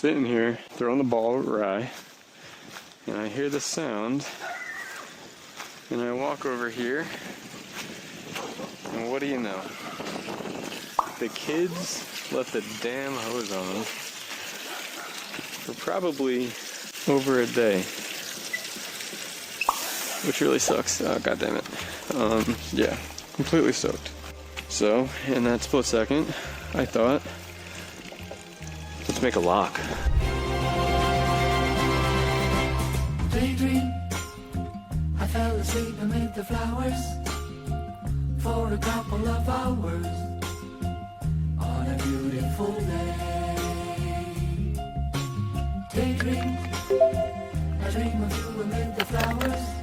sitting here throwing the ball at Rye, and I hear the sound, and I walk over here, and what do you know? The kids left the damn hose on for probably over a day, which really sucks. Oh, God damn it. Yeah, completely soaked. So, in that split second, I thought, let's make a lock. Daydream, I fell asleep amid the flowers for a couple of hours on a beautiful day. Daydream, I dream of you amid the flowers